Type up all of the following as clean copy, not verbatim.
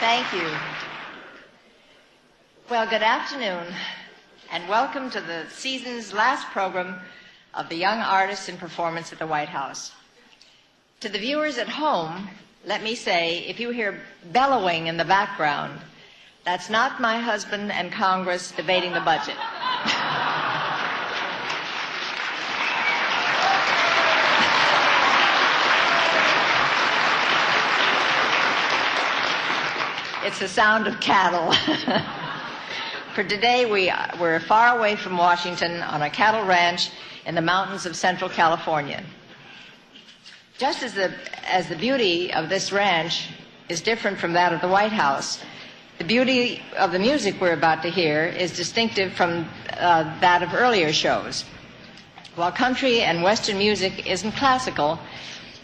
Thank you. Well, good afternoon, and welcome to the season's last program of the Young Artists in Performance at the White House. To the viewers at home, let me say, if you hear bellowing in the background, that's not my husband and Congress debating the budget. It's the sound of cattle. For today, we're far away from Washington on a cattle ranch in the mountains of Central California. Just as the beauty of this ranch is different from that of the White House, the beauty of the music we're about to hear is distinctive from that of earlier shows. While country and Western music isn't classical,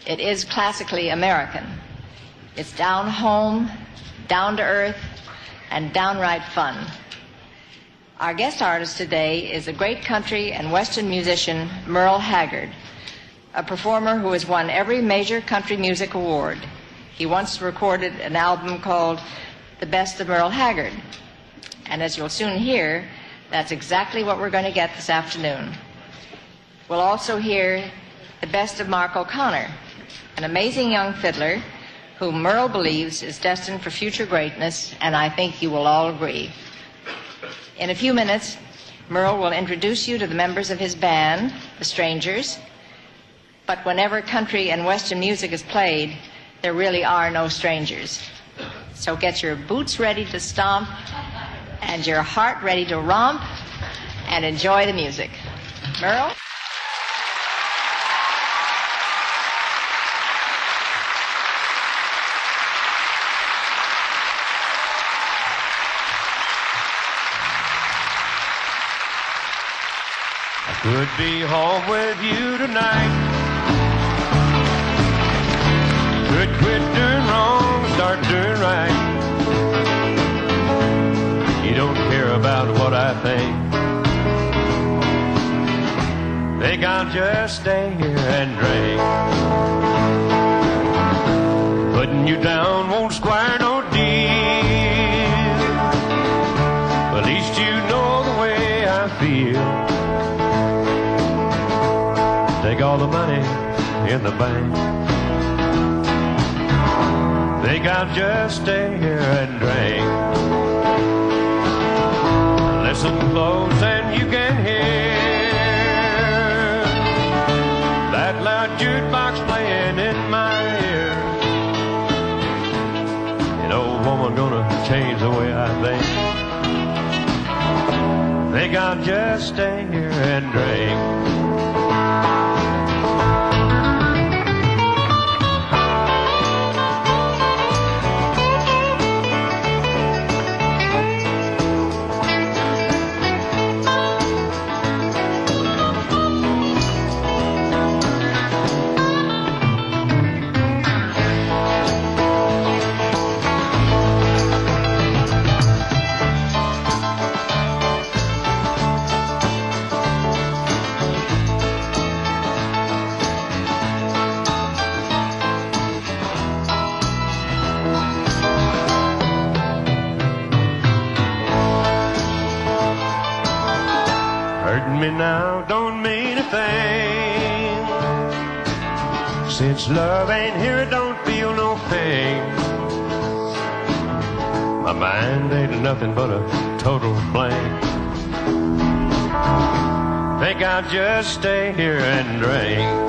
it is classically American. It's down home, down to earth, and downright fun. Our guest artist today is the great country and Western musician Merle Haggard, a performer who has won every major country music award. He once recorded an album called The Best of Merle Haggard. And as you'll soon hear, that's exactly what we're going to get this afternoon. We'll also hear the best of Mark O'Connor, an amazing young fiddler whom Merle believes is destined for future greatness, and I think you will all agree. In a few minutes, Merle will introduce you to the members of his band, the Strangers, but whenever country and Western music is played, there really are no strangers. So get your boots ready to stomp and your heart ready to romp and enjoy the music. Merle? Could be home with you tonight. Could quit doing wrong, start doing right. You don't care about what I think. Think I'll just stay here and drink. Putting you down won't squire no deal. At least you know the way I feel. Take all the money in the bank. Think I'll just stay here and drink. Listen close and you can hear that loud jukebox playing in my ear. An old woman gonna change the way I think. Think I'll just stay here and drink. Now don't mean a thing. Since love ain't here, it don't feel no pain. My mind ain't nothing but a total blank. Think I'll just stay here and drink.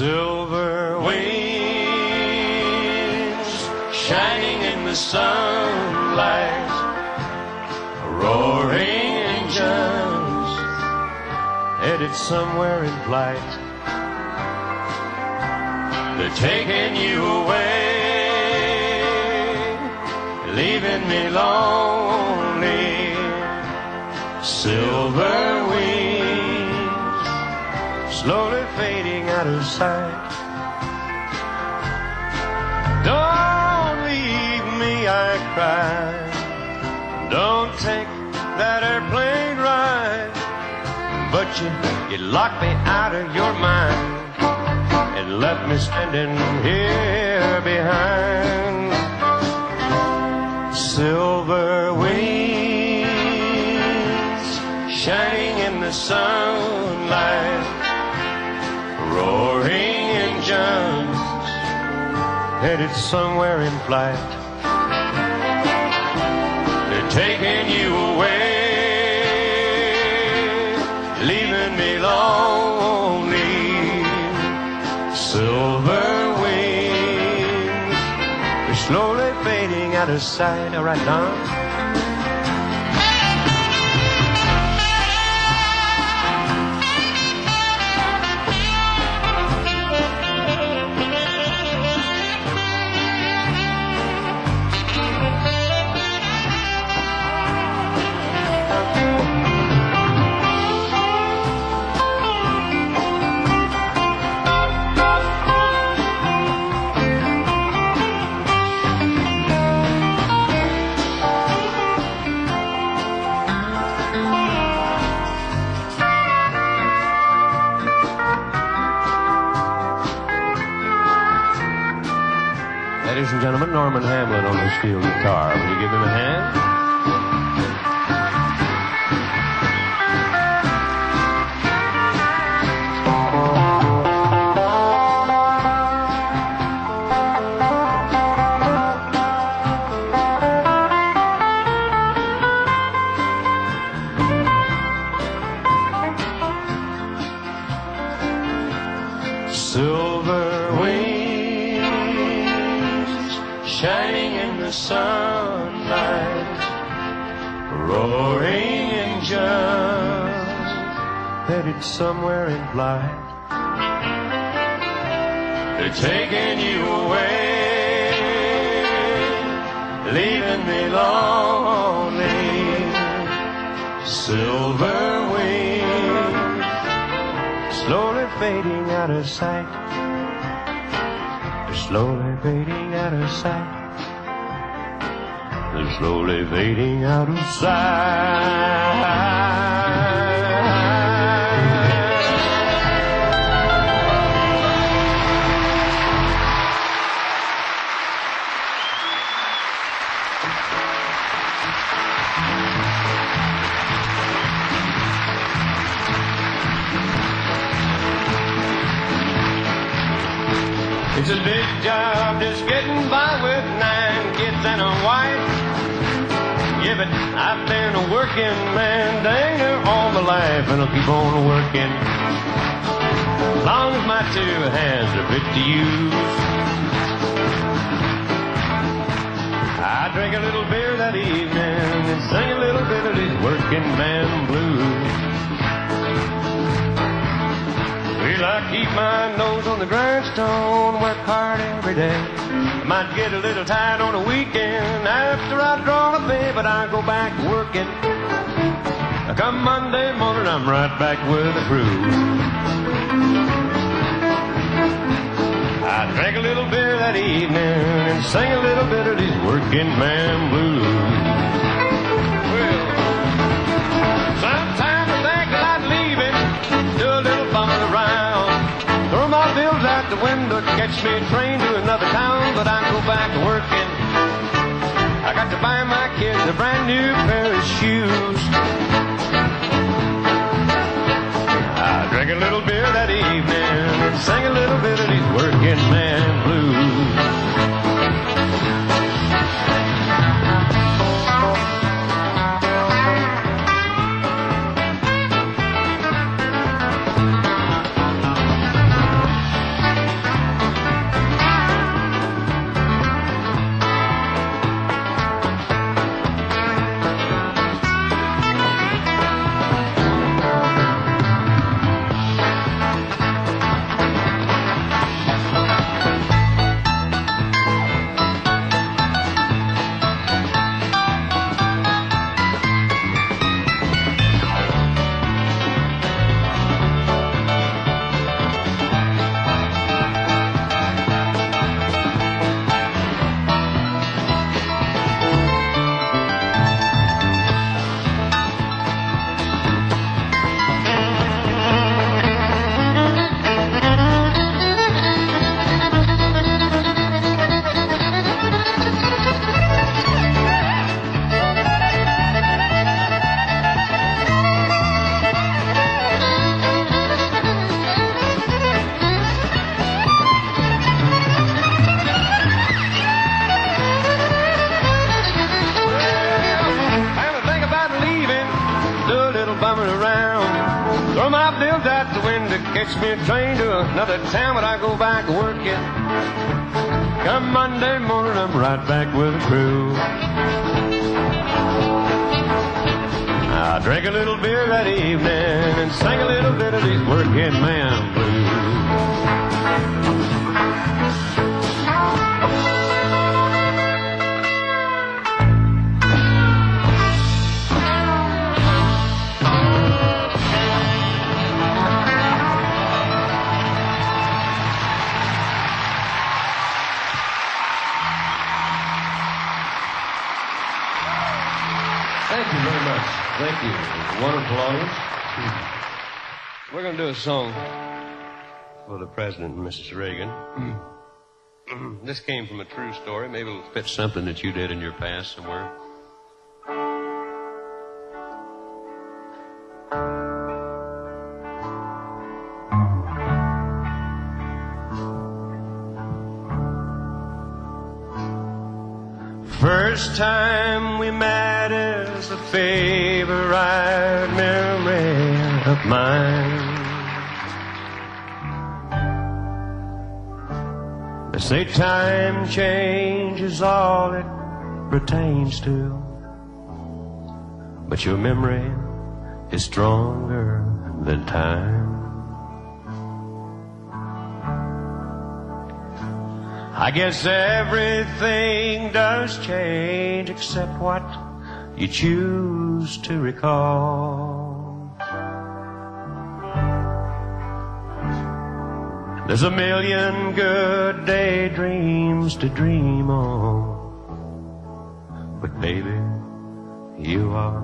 Silver wings shining in the sunlight, roaring engines headed somewhere in flight. They're taking you away, leaving me lonely. Silver wings slowly fading out of sight. Don't leave me, I cry. Don't take that airplane ride. But you locked me out of your mind and left me standing here behind. Silver wings shining in the sunlight, roaring engines headed somewhere in flight. They're taking you away, leaving me lonely. Silver wings are slowly fading out of sight. All right, Don. Ladies and gentlemen, Norman Hamlin on the steel guitar. Will you give him a hand? Silver wings shining in the sunlight, roaring engines headed somewhere in flight. They're taking you away, leaving me lonely. Silver wings slowly fading out of sight. They're slowly fading out of sight. They're slowly fading out of sight. It's a big job just getting by with 9 kids and a wife. Yeah, but I've been a working man dang near all my life, and I'll keep on working as long as my 2 hands are fit to use. I drank a little beer that evening and sang a little bit of these working man blues. Well, I keep my nose on the grindstone, work hard every day. I might get a little tired on a weekend after I've drawn a pay, but I go back working. Come Monday morning, I'm right back with the crew. I drank a little beer that evening and sang a little bit of these working man blues. Well, sometimes I think that I'd leave it, do a little bumming around, throw my bills out the window, catch me a train to another town, but I go back working. I got to buy my kids a brand new pair of shoes. I drank a little beer that evening and sang a little bit of these working man blues. bumming around. Throw my bills out the window, catch me a train to another town, but I go back working. Come Monday morning, I'm right back with the crew. I drank a little beer that evening and sang a little bit of these working man blues. Thank you very much. Thank you. Wonderful audience. We're going to do a song for the President and Mrs. Reagan. This came from a true story. Maybe it'll fit something that you did in your past somewhere. First time we met is a favorite memory of mine. They say time changes all it pertains to, but your memory is stronger than time. I guess everything does change except what you choose to recall. There's a million good daydreams to dream on, but baby, you are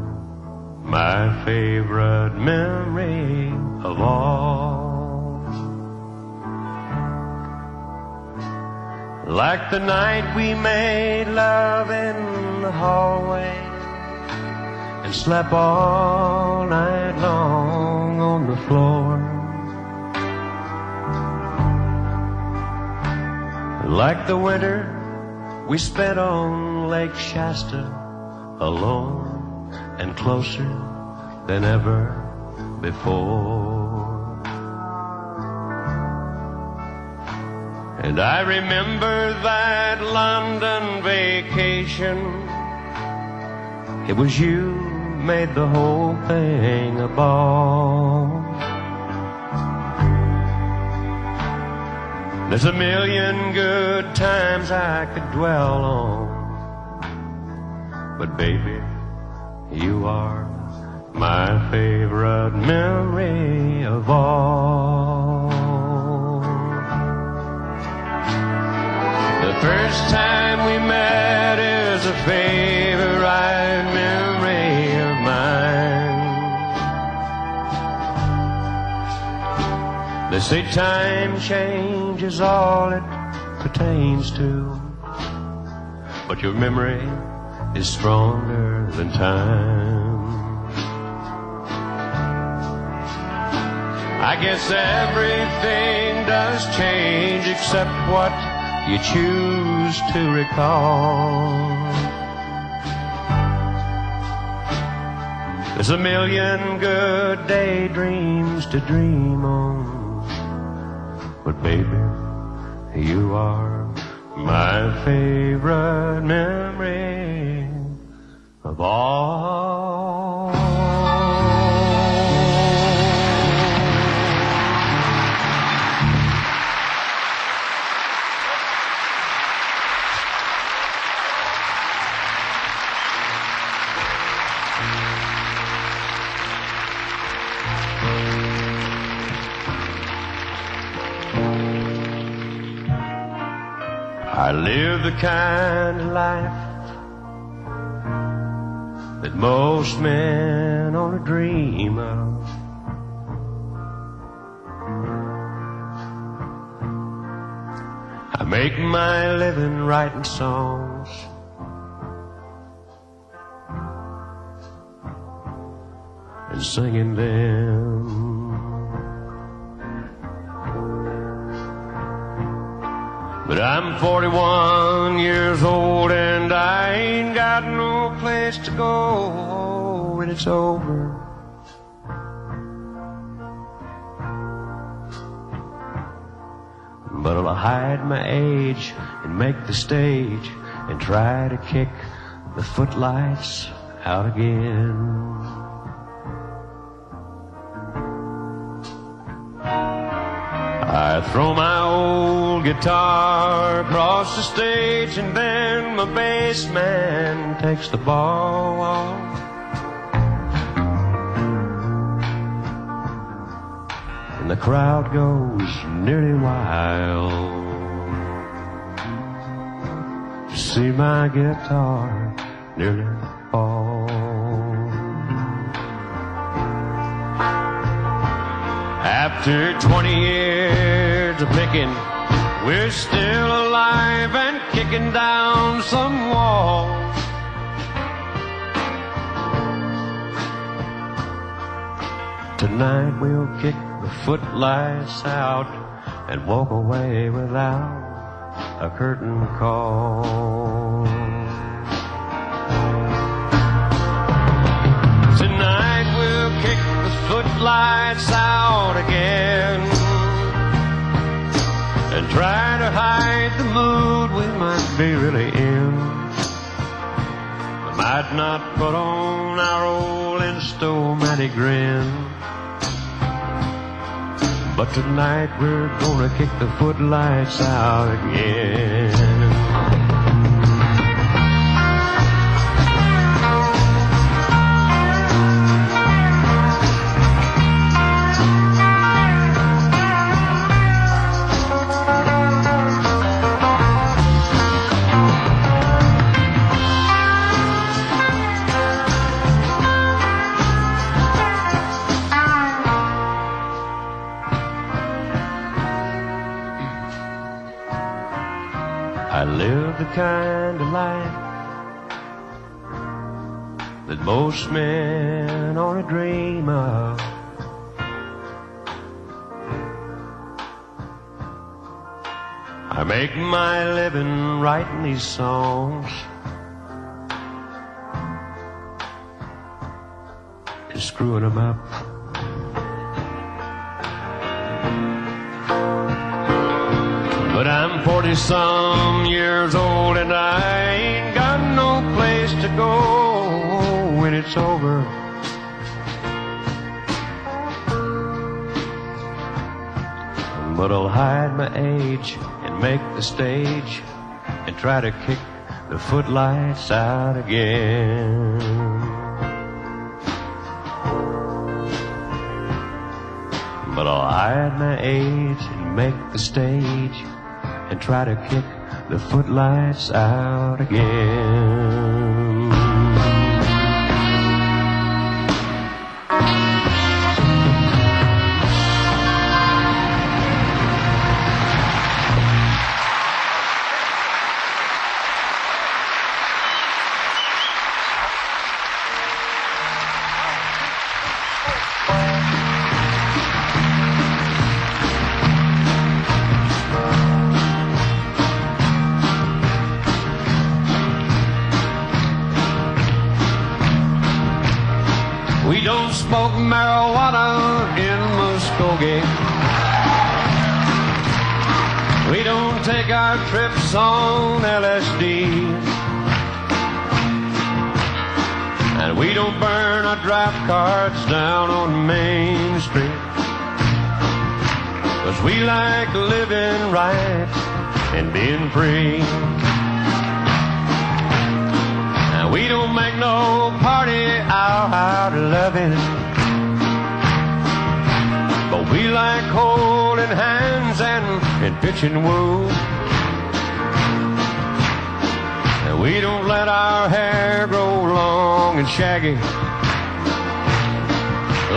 my favorite memory of all. Like the night we made love in the hallway and slept all night long on the floor. Like the winter we spent on Lake Shasta, alone and closer than ever before. And I remember that London vacation. It was you made the whole thing a ball. There's a million good times I could dwell on, but baby, you are my favorite memory of all. The first time we met is a favorite memory of mine. They say time changes all it pertains to, but your memory is stronger than time. I guess everything does change except what you choose to recall. There's a million good daydreams to dream on, but baby, you are my favorite memory of all. I live the kind of life that most men only dream of. I make my living writing songs, and singing them. But I'm 41 years old and I ain't got no place to go when it's over. but I'll hide my age and make the stage and try to kick the footlights out again. I throw my old guitar across the stage, and then my bass man takes the ball. And the crowd goes nearly wild to see my guitar nearly fall. After 20 years of picking, we're still alive and kicking down some walls. Tonight we'll kick the footlights out and walk away without a curtain call. Tonight we'll kick the footlights out again and try to hide the mood we might be really in. We might not put on our old Instomatic grin, but tonight we're gonna kick the footlights out again. I live the kind of life that most men only dream of. I make my living writing these songs and screwing them up. But I'm 40-some years old and I ain't got no place to go when it's over. But I'll hide my age and make the stage and try to kick the footlights out again. But I'll hide my age and make the stage and try to kick the footlights out again. We don't smoke marijuana in Muskogee. We don't take our trips on LSD. And we don't burn our draft cards down on Main Street. 'Cause we like living right and being free. We don't make no party out of loving, but we like holding hands and pitching woo. And we don't let our hair grow long and shaggy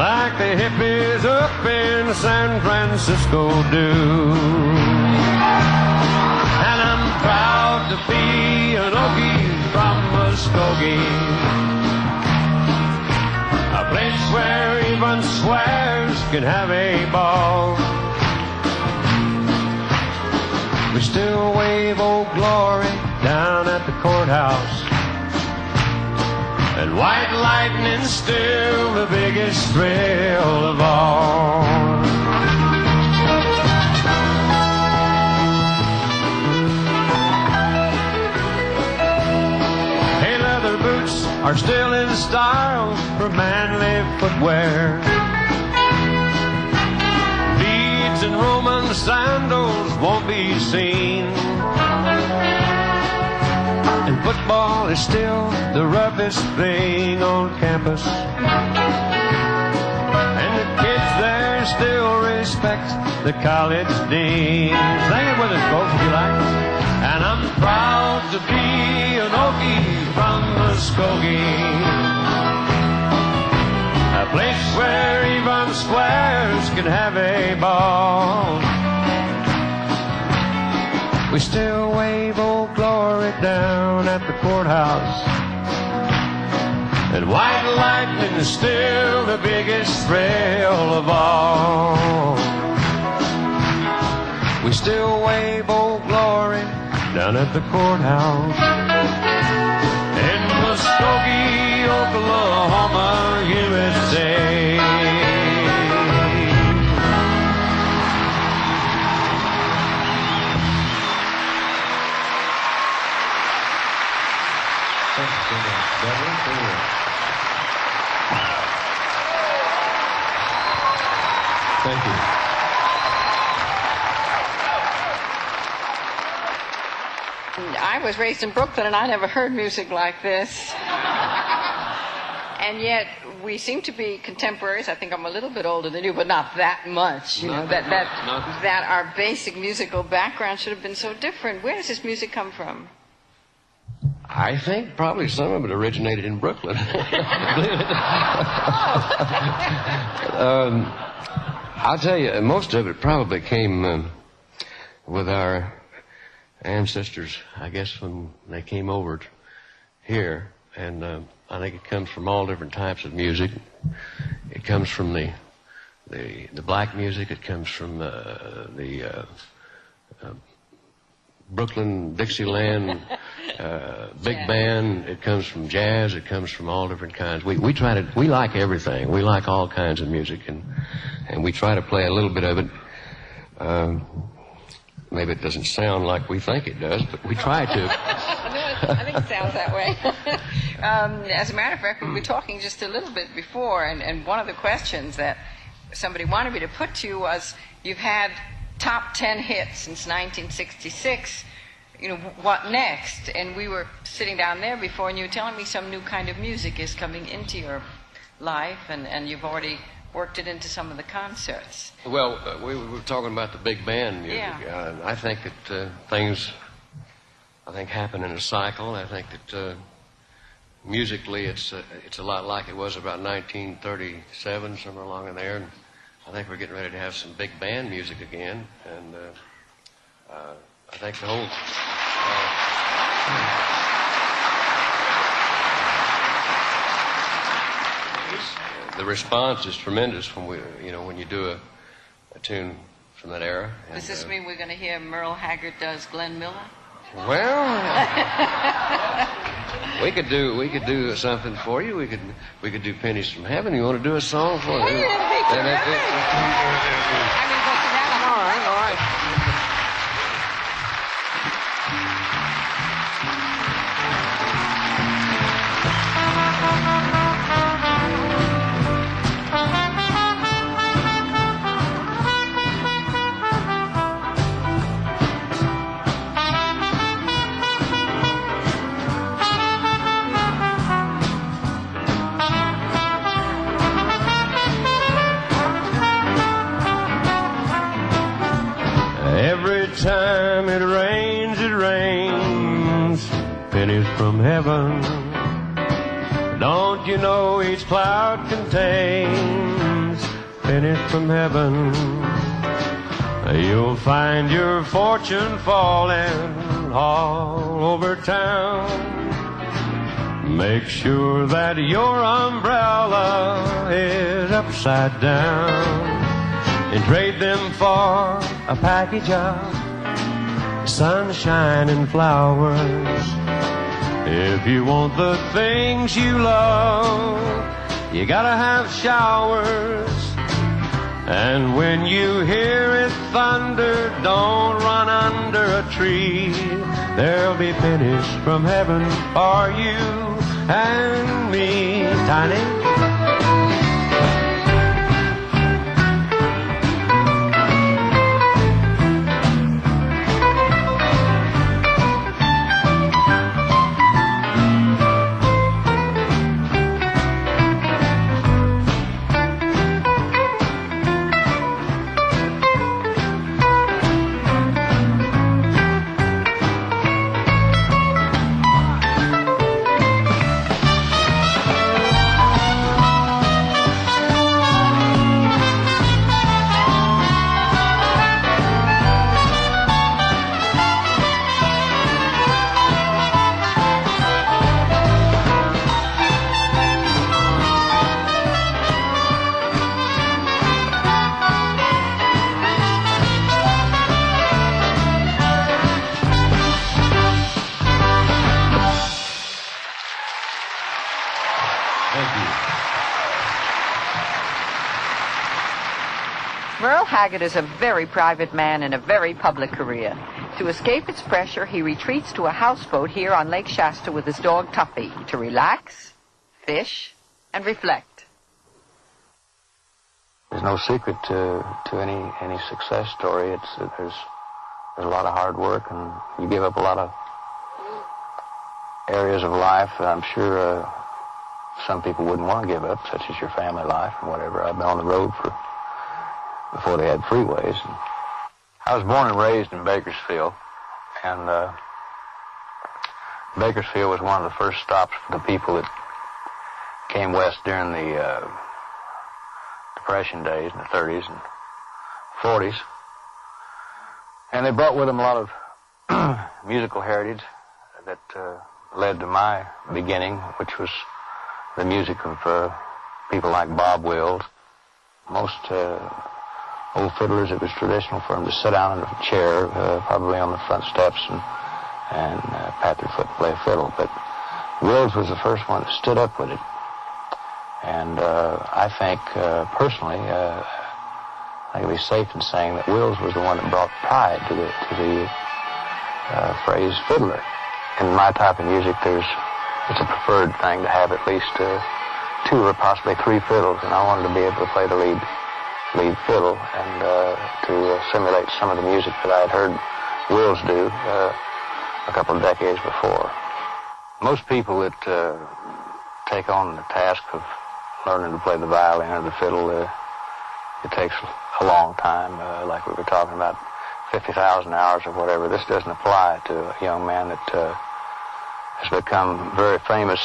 like the hippies up in San Francisco do. And I'm proud to be an Okie from Muskogee, a place where even squares can have a ball. We still wave Old Glory down at the courthouse, and white lightning's still the biggest thrill of all. are still in style for manly footwear. Beads and Roman sandals won't be seen, and football is still the roughest thing on campus. And the kids there still respect the college dean. Sing it with us, folks, if you like. And I'm proud to be an Okie from Muskogee, a place where even squares can have a ball. We still wave Old Glory down at the courthouse, and white lightning is still the biggest thrill of all. We still wave Old Glory down at the courthouse in Muskogee, Oklahoma, USA. Thank you. I was raised in Brooklyn, and I never heard music like this. And yet, we seem to be contemporaries. I think I'm a little bit older than you, but not that much. You know, that our basic musical background should have been so different. Where does this music come from? I think probably some of it originated in Brooklyn. I'll tell you, most of it probably came with our ancestors, I guess, when they came over here. And I think it comes from all different types of music. It comes from the black music. It comes from the Brooklyn, Dixieland, big band. It comes from jazz. It comes from all different kinds. We like everything. We like all kinds of music, and we try to play a little bit of it. Maybe it doesn't sound like we think it does, but we try to. I think it sounds that way. As a matter of fact, we were talking just a little bit before, and one of the questions that somebody wanted me to put to you was, you've had top 10 hits since 1966. You know, what next? And we were sitting down there before, and you were telling me some new kind of music is coming into your life, and you've already worked it into some of the concerts. Well, we were talking about the big band music. Yeah. I think that things, happen in a cycle. I think that musically it's a lot like it was about 1937, somewhere along in there. And I think we're getting ready to have some big band music again. And I think the whole... the response is tremendous when you do a tune from that era. Does this mean we're going to hear Merle Haggard does Glenn Miller? Well, we could do something for you. We could do Pennies from Heaven. You want to do a song for you? All right. Every time it rains, pennies from heaven. Don't you know each cloud contains pennies from heaven? You'll find your fortune falling all over town. Make sure that your umbrella is upside down, and trade them for a package of sunshine and flowers. If you want the things you love, you gotta have showers. And when you hear it thunder, don't run under a tree. There'll be pennies from heaven for you and on me, Tiny. Merle Haggard is a very private man in a very public career. To escape its pressure, he retreats to a houseboat here on Lake Shasta with his dog Tuffy to relax, fish, and reflect. There's no secret to any success story. There's a lot of hard work, and you give up a lot of areas of life that I'm sure some people wouldn't want to give up, such as your family life and whatever. I've been on the road before they had freeways. And I was born and raised in Bakersfield, and Bakersfield was one of the first stops for the people that came west during the Depression days in the 30s and 40s. And they brought with them a lot of musical heritage that led to my beginning, which was the music of people like Bob Wills. Most old fiddlers, it was traditional for them to sit down in a chair, probably on the front steps, and pat their foot and play a fiddle. But Wills was the first one that stood up with it. And I think, personally, I can be safe in saying that Wills was the one that brought pride to the phrase fiddler. In my type of music, it's a preferred thing to have at least 2 or possibly 3 fiddles, and I wanted to be able to play the lead fiddle and to simulate some of the music that I had heard Wills do a couple of decades before. Most people that take on the task of learning to play the violin or the fiddle, it takes a long time, like we were talking about 50,000 hours or whatever. This doesn't apply to a young man that has become very famous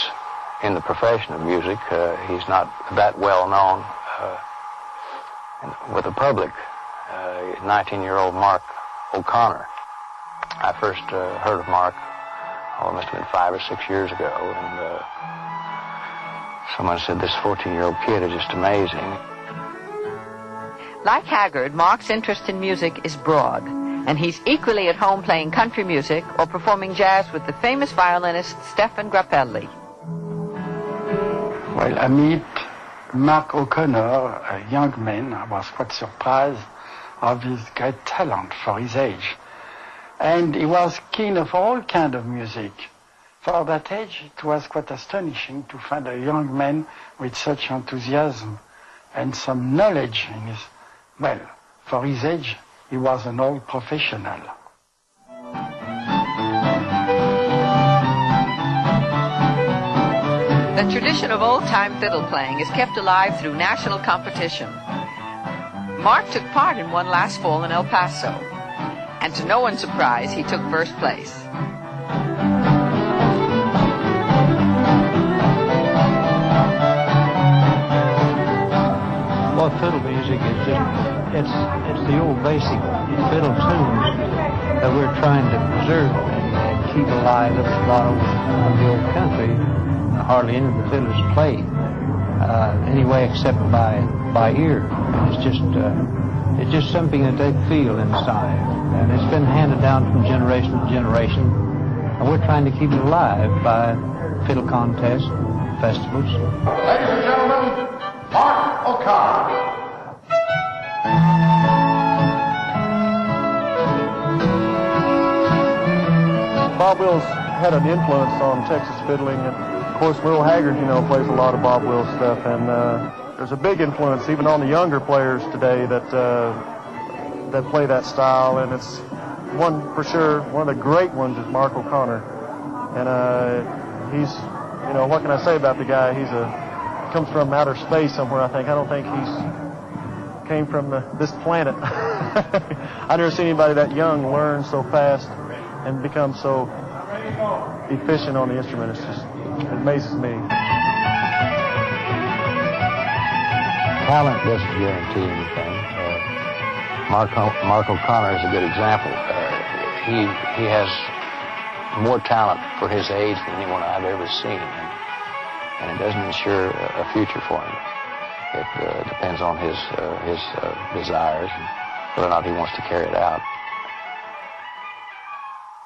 in the profession of music. He's not that well known with the public. 19-year-old Mark O'Connor. I first heard of Mark, it must have been 5 or 6 years ago, and someone said this 14-year-old kid is just amazing. Like Haggard, Mark's interest in music is broad, and he's equally at home playing country music or performing jazz with the famous violinist Stephen Grappelli. Well, I meet Mark O'Connor, a young man. I was quite surprised of his great talent for his age. And he was keen of all kinds of music. For that age, it was quite astonishing to find a young man with such enthusiasm and some knowledge in his... Well, for his age, he was an old professional. The tradition of old-time fiddle playing is kept alive through national competition. Mark took part in one last fall in El Paso, and to no one's surprise, he took first place. Well, fiddle music is it's the old basic fiddle tunes that we're trying to preserve and keep alive. There's a lot of the old country. Hardly any of the fiddlers play anyway except by ear. It's just something that they feel inside, and it's been handed down from generation to generation, and we're trying to keep it alive by fiddle contests, festivals. Ladies and gentlemen, Mark O'Connor. Bob Wills had an influence on Texas fiddling, Of course, Will Haggard, plays a lot of Bob Wills stuff, and there's a big influence even on the younger players today that play that style, and it's one for sure. One of the great ones is Mark O'Connor, and he's, what can I say about the guy? Comes from outer space somewhere, I think. I don't think he's came from this planet. I've never seen anybody that young learn so fast and become so efficient on the instrument. It amazes me. Talent doesn't guarantee anything. Mark O'Connor is a good example. He has more talent for his age than anyone I've ever seen, and it doesn't ensure a future for him. It depends on his desires and whether or not he wants to carry it out.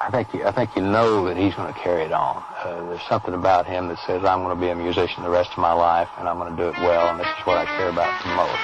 I think you know that he's going to carry it on. There's something about him that says, I'm going to be a musician the rest of my life, and I'm going to do it well, and this is what I care about the most.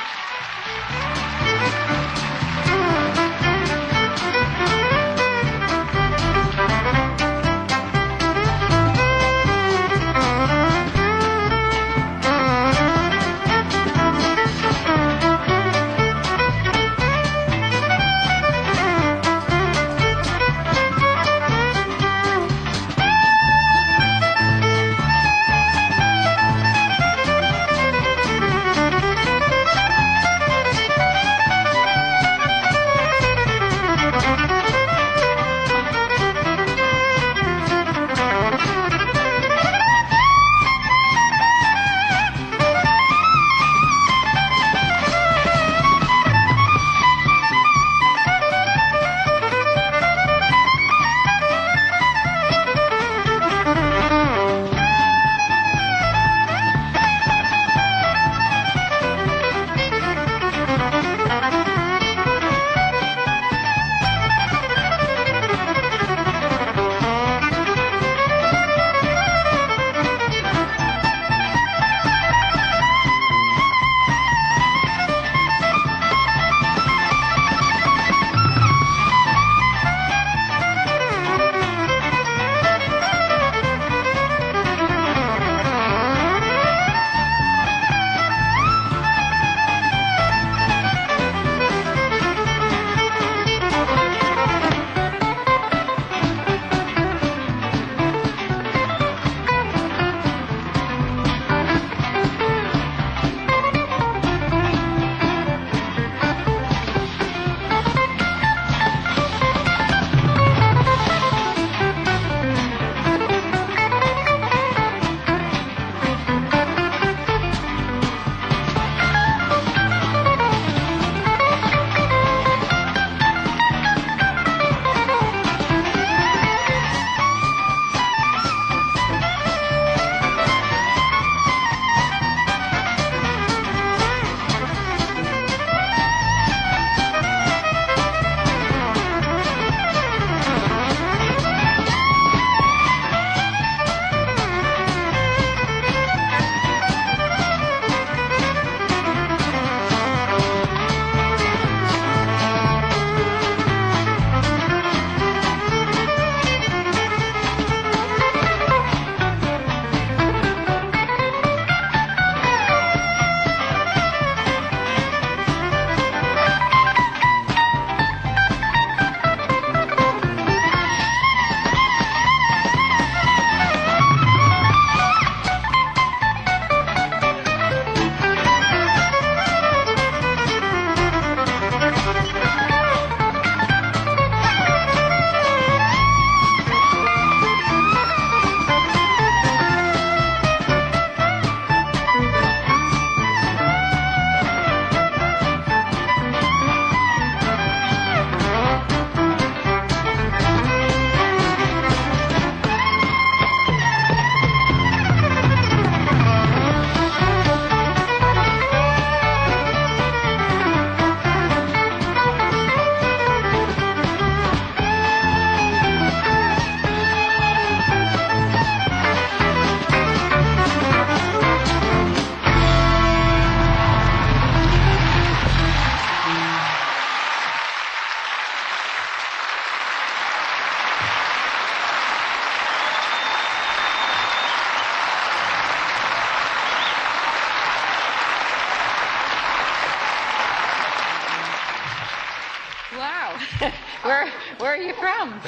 Where are you from?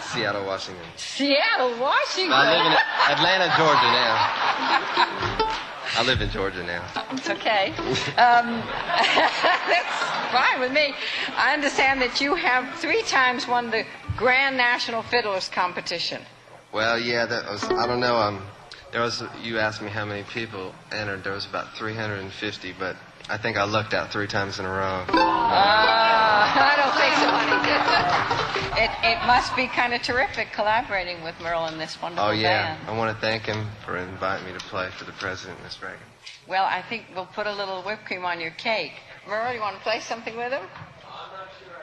Seattle, Washington. Seattle, Washington. I live in Atlanta, Georgia now. I live in Georgia now. It's okay. That's fine with me. I understand that you have 3 times won the Grand National Fiddlers Competition. Well, yeah, that was, I don't know, you asked me how many people entered. There was about 350, but I think I lucked out 3 times in a row. I don't think so, honey. It must be kind of terrific collaborating with Merle and this wonderful band. I want to thank him for inviting me to play for the president, Miss Reagan. Well, I think we'll put a little whipped cream on your cake. Merle, you want to play something with him? I'm not sure.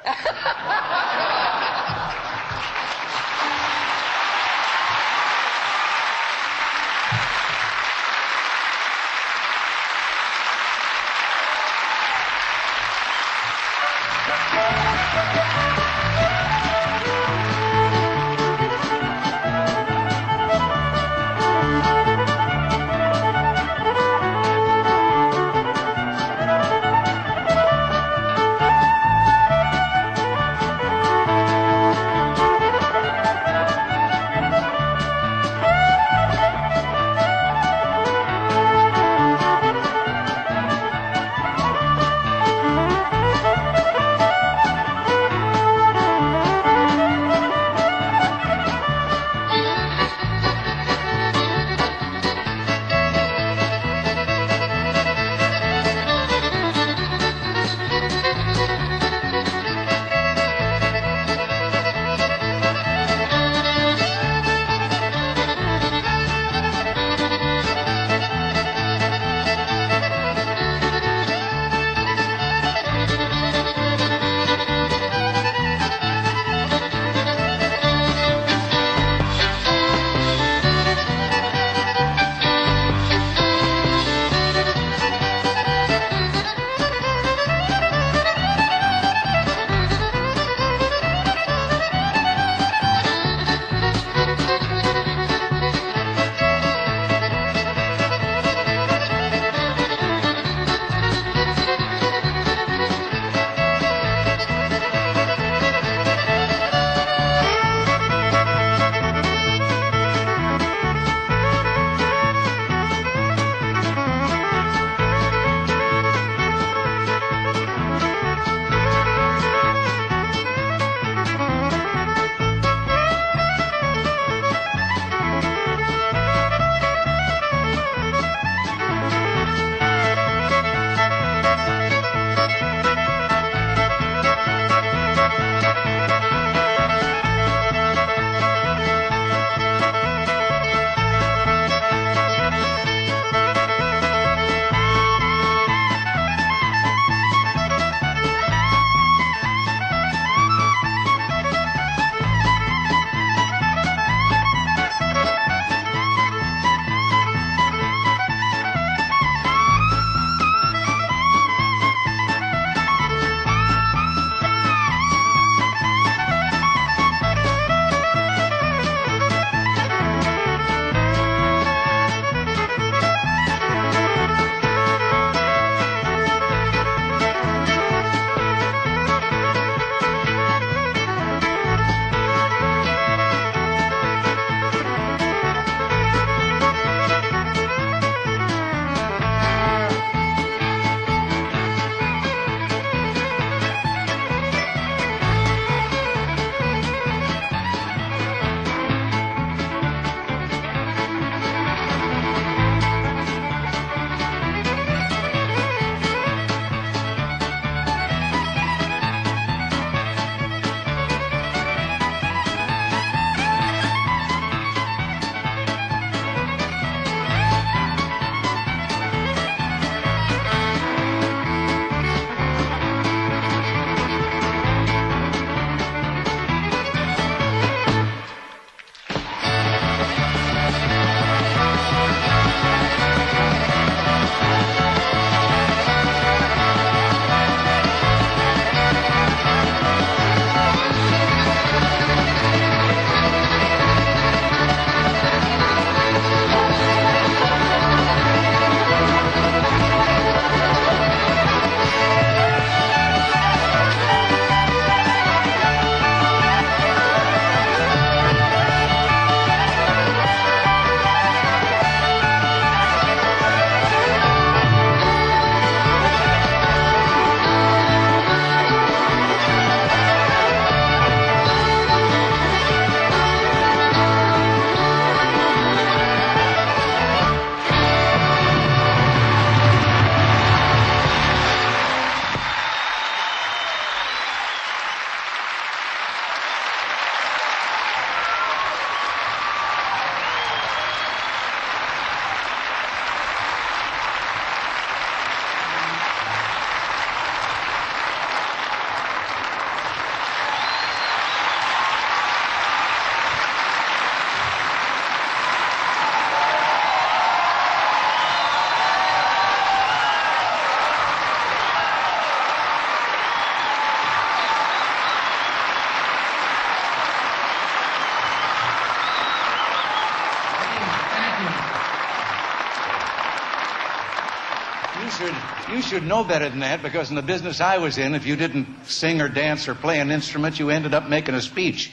You should know better than that, because in the business I was in, if you didn't sing or dance or play an instrument, you ended up making a speech.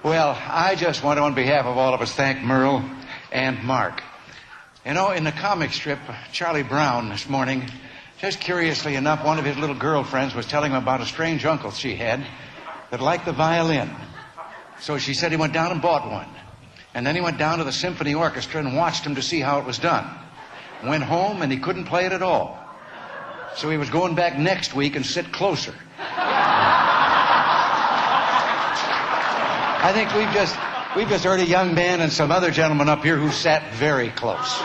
Well, I just want to, on behalf of all of us, thank Merle and Mark. You know, in the comic strip, Charlie Brown this morning, just curiously enough, one of his little girlfriends was telling him about a strange uncle she had that liked the violin. So she said he went down and bought one. And then he went down to the symphony orchestra and watched him to see how it was done. Went home and he couldn't play it at all. So he was going back next week and sit closer. I think we've just heard a young man and some other gentlemen up here who sat very close.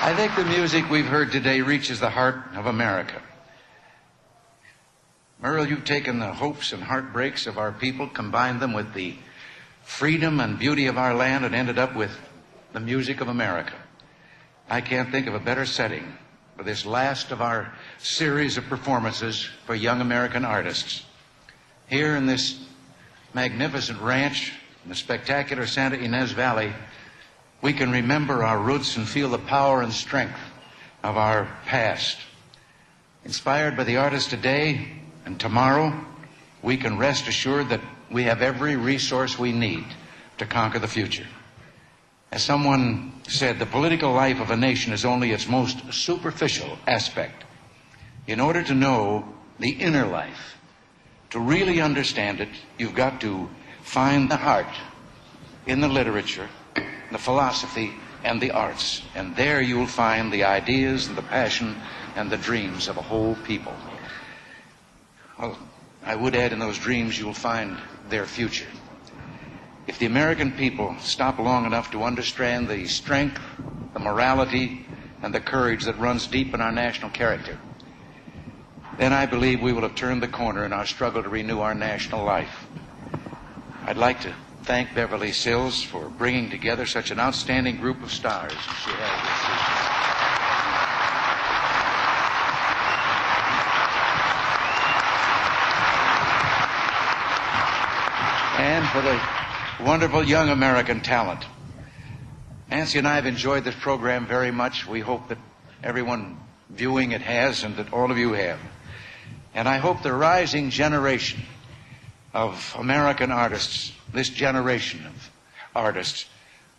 I think the music we've heard today reaches the heart of America. Merle, you've taken the hopes and heartbreaks of our people, combined them with the freedom and beauty of our land, and ended up with the music of America. I can't think of a better setting for this last of our series of performances for young American artists. Here in this magnificent ranch in the spectacular Santa Ynez Valley, we can remember our roots and feel the power and strength of our past. Inspired by the artists today and tomorrow, we can rest assured that we have every resource we need to conquer the future. As someone said, the political life of a nation is only its most superficial aspect. In order to know the inner life, to really understand it, you've got to find the heart in the literature, the philosophy, and the arts. And there you'll find the ideas and the passion and the dreams of a whole people. Well, I would add, in those dreams you'll find their future. If the American people stop long enough to understand the strength, the morality, and the courage that runs deep in our national character, then I believe we will have turned the corner in our struggle to renew our national life. I'd like to thank Beverly Sills for bringing together such an outstanding group of stars as she has this evening. And for the wonderful young American talent. Nancy and I have enjoyed this program very much. We hope that everyone viewing it has, and that all of you have. And I hope the rising generation of American artists, this generation of artists,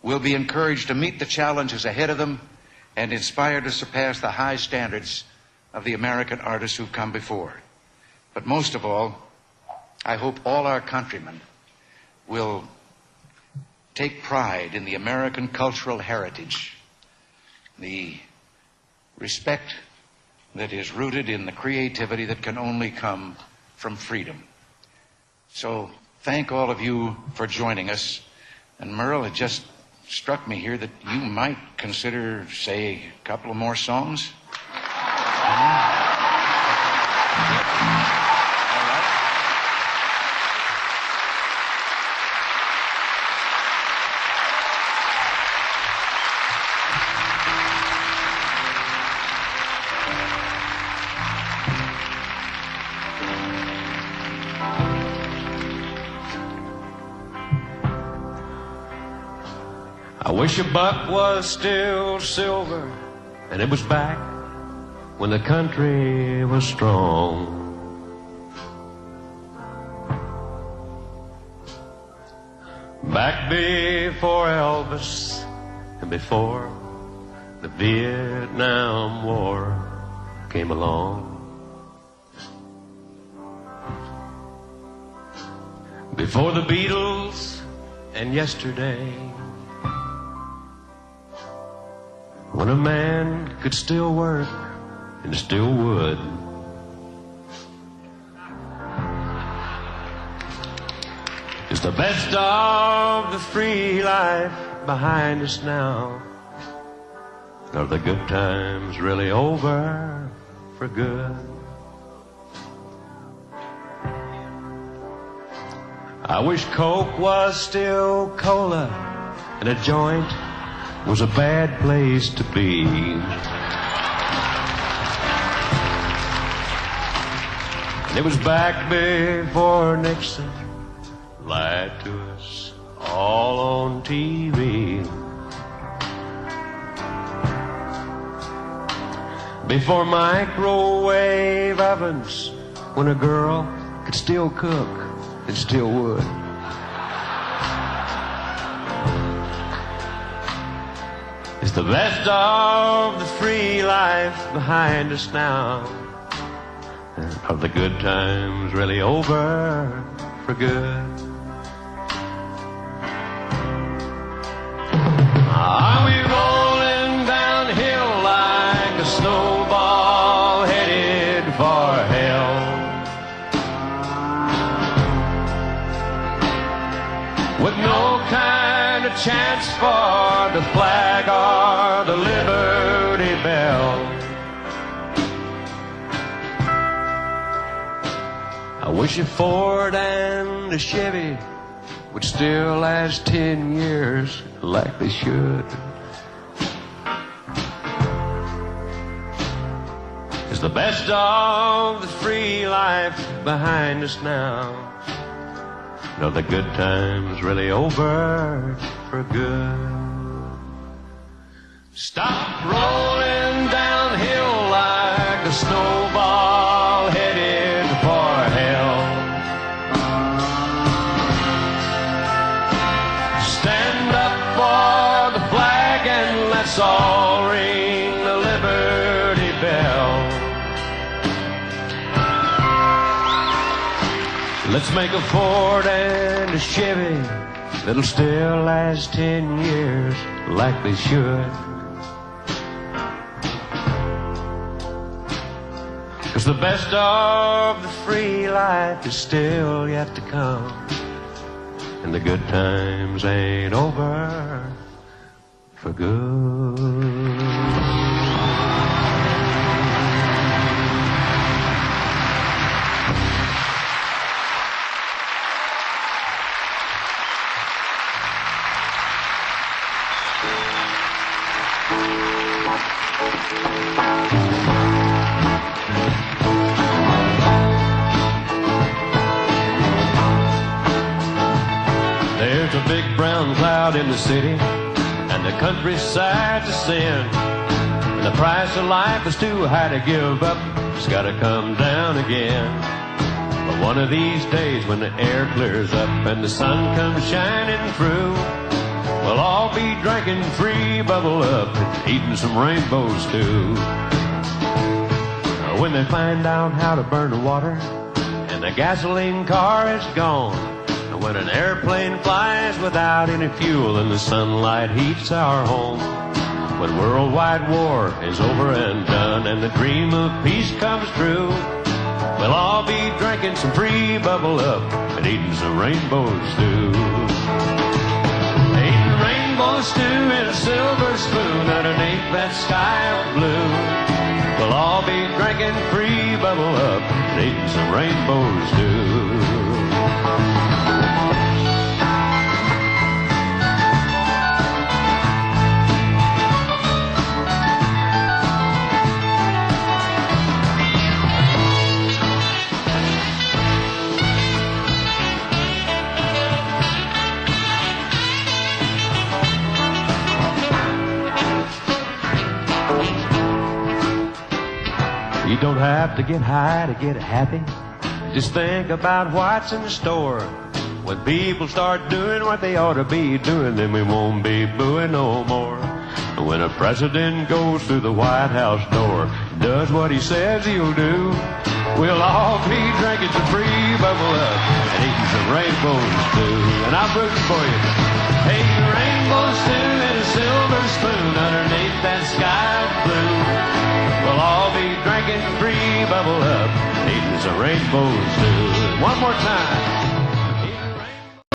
will be encouraged to meet the challenges ahead of them and inspired to surpass the high standards of the American artists who've come before. But most of all, I hope all our countrymen will take pride in the American cultural heritage, the respect that is rooted in the creativity that can only come from freedom. So thank all of you for joining us. And Merle, it just struck me here that you might consider, say, a couple of more songs. I wish a buck was still silver and it was back when the country was strong. Back before Elvis and before the Vietnam War came along. Before the Beatles and yesterday, when a man could still work and still would. It's the best of the free life behind us now. Are the good times really over for good? I wish Coke was still cola and a joint was a bad place to be. It was back before Nixon lied to us all on TV. Before microwave ovens, when a girl could still cook and still would. It's the best of the free life behind us now. Are the good times really over for good? Are we rolling downhill like a snowball headed for hell? With no kind of chance for the flag or the Liberty Bell. I wish a Ford and a Chevy would still last 10 years like they should. It's the best of the free life behind us now. Are the good times really over for good? Stop rolling downhill like a snowball headed for hell. Stand up for the flag and let's all ring the Liberty Bell. Let's make a Ford and a Chevy that'll still last 10 years like they should. 'Cause the best of the free life is still yet to come, and the good times ain't over for good. There's a big brown cloud in the city, and the countryside's a sin. And the price of life is too high to give up, it's gotta come down again. But one of these days when the air clears up and the sun comes shining through, we'll all be drinking free bubble up and eating some rainbows too. When they find out how to burn the water and the gasoline car is gone, when an airplane flies without any fuel and the sunlight heats our home, when worldwide war is over and done and the dream of peace comes true, we'll all be drinking some free bubble up and eating some rainbow stew. Eating rainbow stew in a silver spoon underneath that sky of blue. We'll all be drinking free bubble up and eating some rainbow stew. You don't have to get high to get happy. Just think about what's in the store. When people start doing what they ought to be doing, then we won't be booing no more. When a president goes through the White House door, does what he says he'll do, we'll all be drinking some free bubble up and eating some rainbows too. And I'm rooting for you. Hey, rainbow stew in a silver spoon underneath that sky of blue. We'll all be drinking free bubble up, eating some rainbows too. One more time.